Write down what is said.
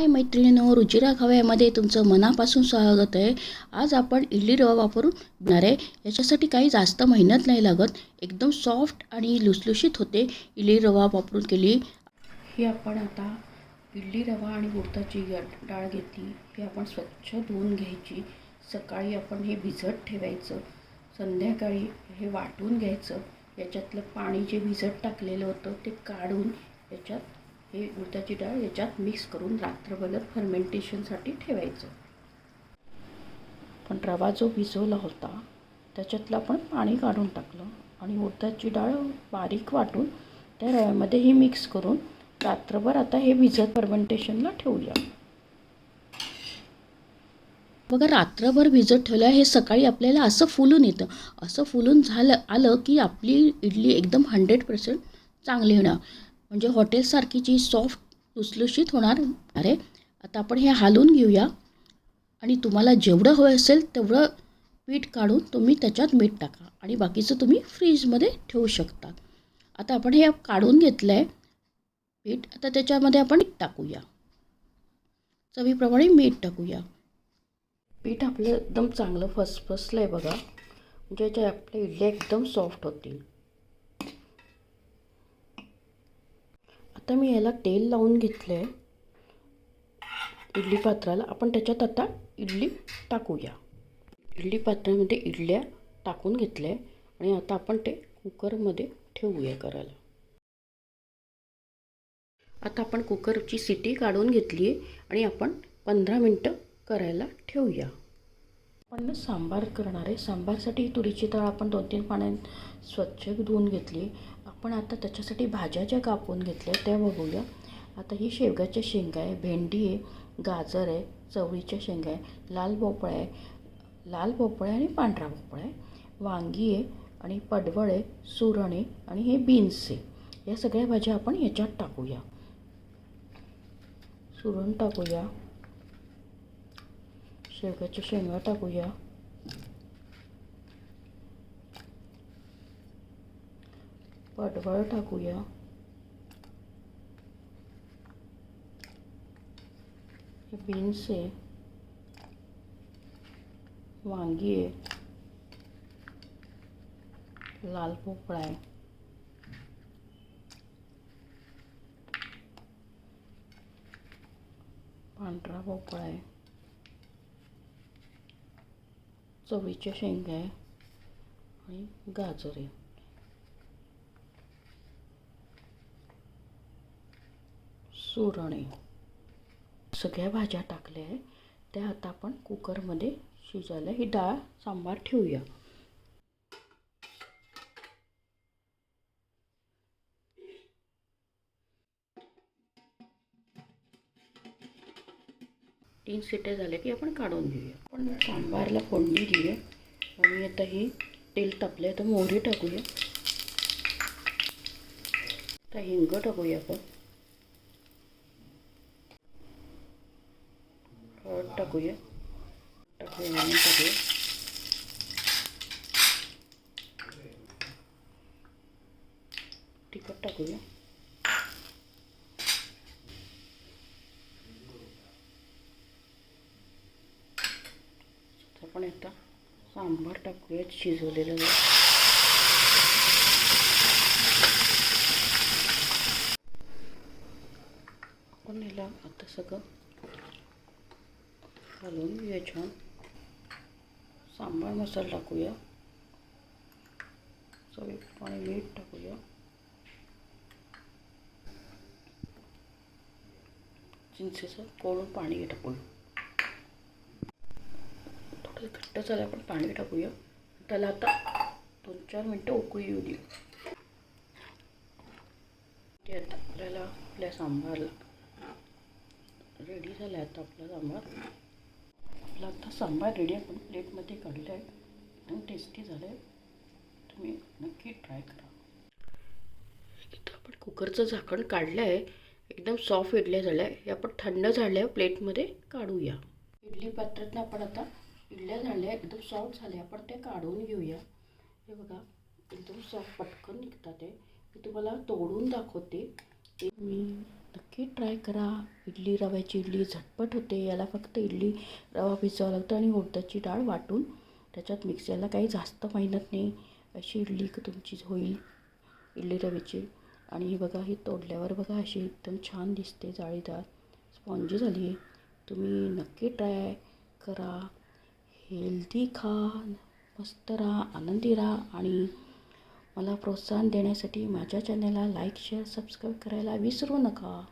हाय मैत्रिणींनो, रुचिरा खव्यामध्ये तुमचं मनापासून स्वागत आहे. आज आपण इडली रवा वापरून बनणार आहे. याच्यासाठी काही जास्त मेहनत नाही लागत. एकदम सॉफ्ट आणि लुसलुशीत होते इडली रवा वापरून केली. ही आपण आता इडली रवा आणि उडदाची डाळ घेतली. ही आपण स्वच्छ धुवून घ्यायची. सकाळी आपण हे भिजत ठेवायचं, संध्याकाळी हे वाटून घ्यायचं. याच्यातलं पाणी जे भिजत टाकलेलं होतं ते काढून याच्यात हे उडदाची डाळ याच्यात मिक्स करून रात्रभर फर्मेंटेशनसाठी ठेवायचं. पण रवा जो भिजवला होता त्याच्यातलं आपण पाणी काढून टाकलं आणि उडदाची डाळ बारीक वाटून त्या रव्यामध्ये ही मिक्स करून रात्रभर आता हे भिजत फर्मेंटेशनला ठेवूया. बघा, रात्रभर भिजत ठेवलं हे सकाळी आपल्याला असं फुलून येतं. असं फुलून आलं की आपली इडली एकदम 100% चांगली होणार, म्हणजे हॉटेलसारखी जी सॉफ्ट लुसलुशीत होणार. अरे आता आपण हे हलवून घेऊया आणि तुम्हाला जेवढं हवं असेल तेवढं पीठ काढून तुम्ही त्याच्यात मीठ टाका आणि बाकीचं तुम्ही फ्रीजमध्ये ठेवू शकता. आता आपण हे काढून घेतलं आहे पीठ. आता त्याच्यामध्ये आपण मीठ टाकूया, चवीप्रमाणे मीठ टाकूया. पीठ आपलं एकदम चांगलं फसफसलं आहे बघा, म्हणजे जे आपल्या इडल्या एकदम सॉफ्ट होतील. आता मी याला तेल लावून घेतलं आहे इडली पात्राला. आपण त्याच्यात आता इडली टाकूया. इडली पात्रामध्ये इडल्या टाकून घेतल्या आणि आता आपण ते कुकरमध्ये ठेवूया करायला. आता आपण कुकरची शिटी काढून घेतली आहे आणि आपण 15 मिनटं करायला ठेवूया. आपण सांबार करणार आहे. सांबारसाठी तुरीची डाळ आपण 2-3 पाण्यात स्वच्छ धुवून घेतली. आपण आता त्याच्यासाठी भाज्या ज्या कापून घेतल्या त्या बघूया. आता ही शेवग्याच्या शेंगा आहे, भेंडी आहे, गाजर आहे, चवळीच्या शेंगा आहे, लाल भोपळा आहे आणि पांढरा भोपळा आहे, वांगी आहे आणि पडवळ आहे, सुरण आहे आणि हे बीन्स आहे. या सगळ्या भाज्या आपण याच्यात टाकूया. सुरण टाकूया, शेवग्याच्या शेंगा टाकूया, पडवळ टाकूया, हे बीन्स आहे, वांगी आहे, लाल भोपळा आहे, पांढरा भोपळा आहे, चवळीच्या शेंगा आहे आणि गाजर आहे. सुरण आहे. सगळ्या भाज्या टाकल्या आहे त्या आता आपण कुकरमध्ये शिजायला ही डाळ सांबार ठेवूया. तीन शिट्ट्या झाल्या की आपण काढून घेऊया. आपण सांबारला फोडणी देऊया आणि आता हे तेल तापलं आहे तर मोहरी टाकूया. आता हिंग टाकूया, आपण हळद टाकूया, टाकूया, तिखट टाकूया, आपण आता सांबार टाकूया शिजवलेलं. आपण याला आता सगळं घालून घेऊया छान. सांबार मसाला टाकूया, चवीप्रमाणे मीठ टाकूया, चिंचेचं कोरडं पाणी टाकूया. थोडं घट्ट झालं आपण पाणी टाकूया. त्याला आता 2-4 मिनटं उकळी येऊ देऊ. ते आता आपल्या सांबारला रेडी झालं आहे. आता आपला सांबार रेडी आपण प्लेटमध्ये काढलं आहे. एकदम टेस्टी झालं आहे, तुम्ही नक्की ट्राय करा. इथं आपण कुकरचं झाकण काढलं आहे. एकदम सॉफ्ट इडल्या झाल्या आहे. हे आपण थंड झाल्यावर प्लेटमध्ये काढूया. इडली पात्रातनं आपण आता इडल्या झाल्या एकदम सॉफ्ट झाल्या, आपण ते काढून घेऊया. हे बघा, एकदम सॉफ्ट पटकन निघतात. मी तुम्हाला तोडून दाखवते. मी नक्की ट्राय करा. इडली रव्याची इडली झटपट होते. याला फक्त इडली रवा भिजवावा लागतो आणि उडदाची डाळ वाटून त्याच्यात मिक्स. याला काही जास्त मेहनत नाही. अशी इडली तुमची होईल इडली रव्याची. आणि ही बघा, ही तोडल्यावर बघा अशी एकदम छान दिसते, जाळीदार स्पॉन्जी झाली आहे. तुम्ही नक्की ट्राय करा. हेल्दी खा, मस्त राहा, आनंदी राहा. आणि मला प्रोत्साहन देण्यासाठी माझ्या चॅनलला लाईक, शेअर, सबस्क्राईब करायला विसरू नका.